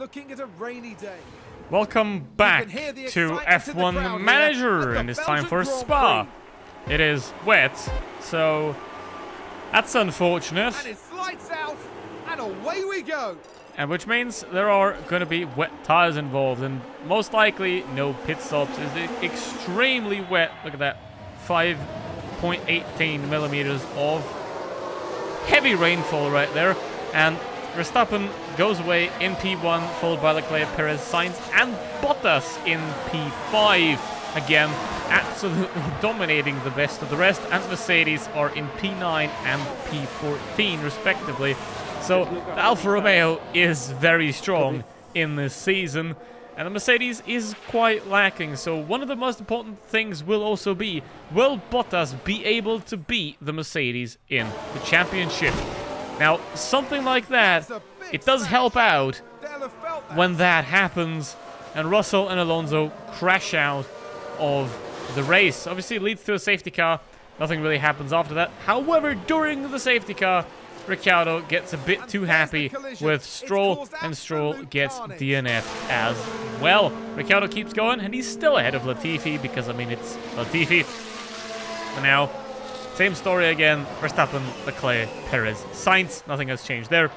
looking at a rainy day. Welcome back to F1 Manager, and it's time for Spa. It is wet, so that's unfortunate. And it's lights out, and away we go. And which means there are going to be wet tires involved, and most likely no pit stops. It's extremely wet. Look at that, 5.18 millimeters of heavy rainfall right there, and Verstappen goes away in P1, followed by Leclerc, Perez, Sainz, and Bottas in P5. Again, absolutely dominating the best of the rest, and Mercedes are in P9 and P14, respectively. So the Alfa Romeo is very strong in this season, and the Mercedes is quite lacking. So one of the most important things will also be, will Bottas be able to beat the Mercedes in the championship? Now, something like that, it does help out when that happens, and Russell and Alonso crash out of the race. Obviously, it leads to a safety car. Nothing really happens after that. However, during the safety car, Ricciardo gets a bit too happy with Stroll, and Stroll gets DNF as well. Ricciardo keeps going, and he's still ahead of Latifi because, I mean, it's Latifi. And now, same story again. Verstappen, Leclerc, Perez, Sainz. Nothing has changed there.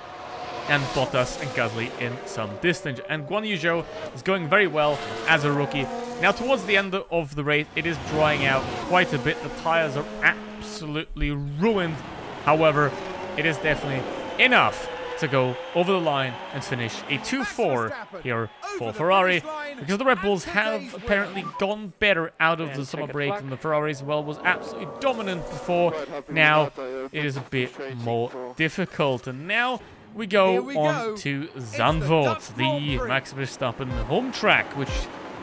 And Bottas and Gasly in some distance. And Guan Yu Zhou is going very well as a rookie. Now, towards the end of the race, it is drying out quite a bit. The tires are absolutely ruined. However, it is definitely enough to go over the line and finish a 2-4 here for Ferrari, because the Red Bulls have apparently gone better out of the summer break than the Ferraris. Well, was absolutely dominant before. Now it is a bit more difficult, and now we go on to Zandvoort, the Max Verstappen home track, which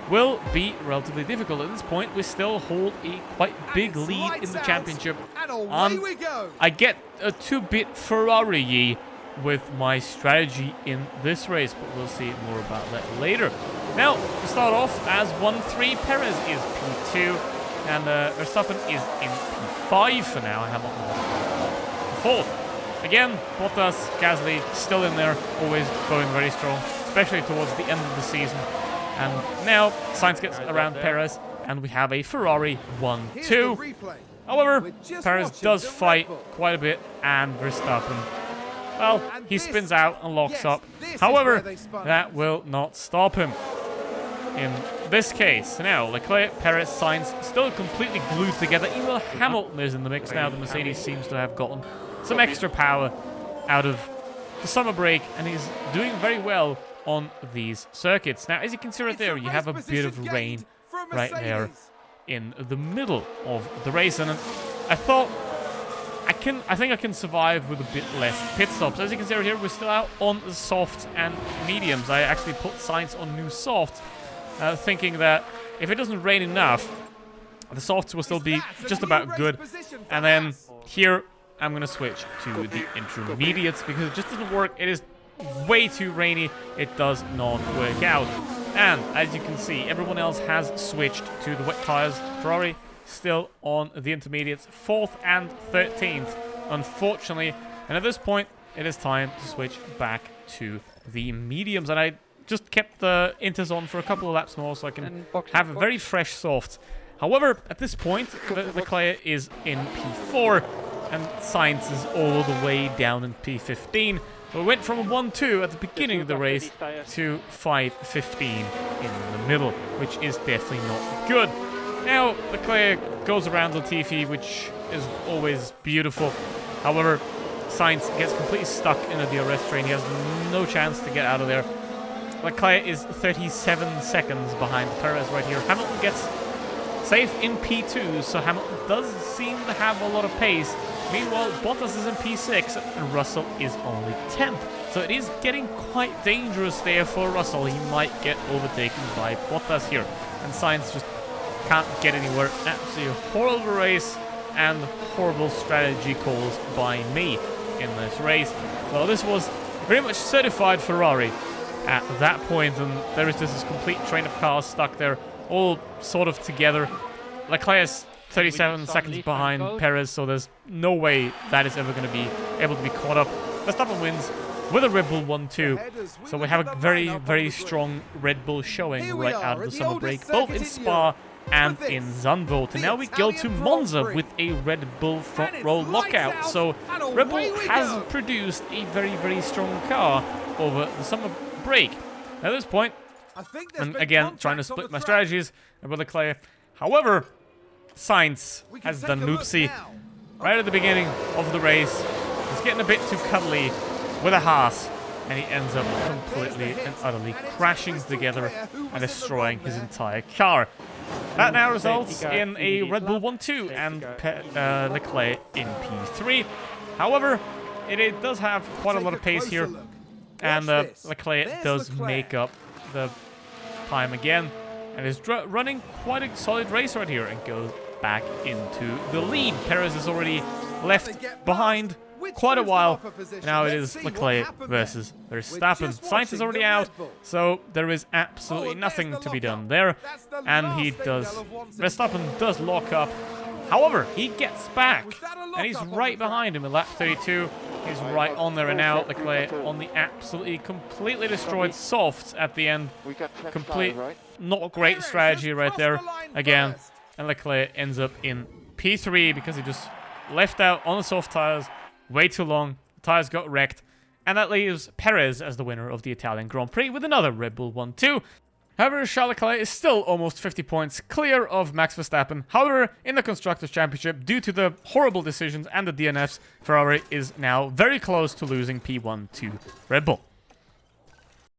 will be relatively difficult. At this point, we still hold a quite big lead in the championship. I get a 2-bit Ferrari with my strategy in this race, but we'll see more about that later. Now, to start off as 1-3, Perez is P2, and Verstappen is in P5 for now. Hamilton fourth. Again, Bottas, Gasly still in there, always going very strong, especially towards the end of the season. And now Sainz gets around Perez, and we have a Ferrari 1-2. However, Perez does fight quite a bit, and Verstappen, well, he spins out and locks up. However, that will not stop him in this case. Now, Leclerc, Perez, Sainz still completely glued together. Even Hamilton is in the mix now. The Mercedes seems to have gotten some extra power out of the summer break, and he's doing very well on these circuits. Now, as you can see right there, you have a bit of rain right there in the middle of the race, and I thought I think I can survive with a bit less pit stops. As you can see right here, we're still out on the soft and mediums. I actually put Sainz on new soft, thinking that if it doesn't rain enough, the softs will still be just about good. And then here, I'm going to switch to the intermediates because it just doesn't work. It is way too rainy. It does not work out. And as you can see, everyone else has switched to the wet tires. Ferrari still on the intermediates, 4th and 13th, unfortunately. And at this point, it is time to switch back to the mediums. And I just kept the inters on for a couple of laps more so I can have a very fresh soft. However, at this point, Leclerc is in P4, and Sainz is all the way down in P15. So we went from 1-2 at the beginning of the race to 5-15 in the middle, which is definitely not good. Now, Leclerc goes around Latifi, which is always beautiful. However, Sainz gets completely stuck in a DRS train. He has no chance to get out of there. Leclerc is 37 seconds behind Perez right here. Hamilton gets safe in P2, so Hamilton does seem to have a lot of pace. Meanwhile, Bottas is in P6, and Russell is only 10th. So it is getting quite dangerous there for Russell. He might get overtaken by Bottas here. And Sainz just can't get anywhere. Absolutely horrible race and horrible strategy calls by me in this race. So this was very much certified Ferrari at that point, and there is just this complete train of cars stuck there, all sort of together. Leclerc is 37 seconds behind Perez, so there's no way that is ever going to be able to be caught up. Verstappen wins with a Red Bull 1-2. So we have a very, very strong Red Bull showing right out of the summer break, both in Spa and in Zandvoort. And now we go to Monza with a Red Bull front row lockout. So Red Bull has produced a very, very strong car over the summer break. At this point, and again, trying to split my strategies with Leclerc. However, Sainz has done an oopsie right at the beginning of the race. He's getting a bit too cuddly with a Haas, and he ends up completely and utterly crashing together and destroying his entire car. That now results in a Red Bull 1-2 and Leclerc in P3. However, it does have quite a lot of pace here, and Leclerc does make up the time again, and is running quite a solid race right here and goes back into the lead. Perez is already left behind quite a while. Now it is Leclerc versus Verstappen. Sainz is already out, so there is absolutely nothing to be done there. And Verstappen does lock up. However, he gets back, and he's right behind him in lap 32. He's right on there, and now Leclerc on the absolutely completely destroyed softs at the end. Not a great strategy right there again. And Leclerc ends up in P3 because he just left out on the soft tires way too long. The tires got wrecked, and that leaves Perez as the winner of the Italian Grand Prix with another Red Bull 1-2. However, Charles Leclerc is still almost 50 points clear of Max Verstappen. However, in the Constructors' Championship, due to the horrible decisions and the DNFs, Ferrari is now very close to losing P1 to Red Bull.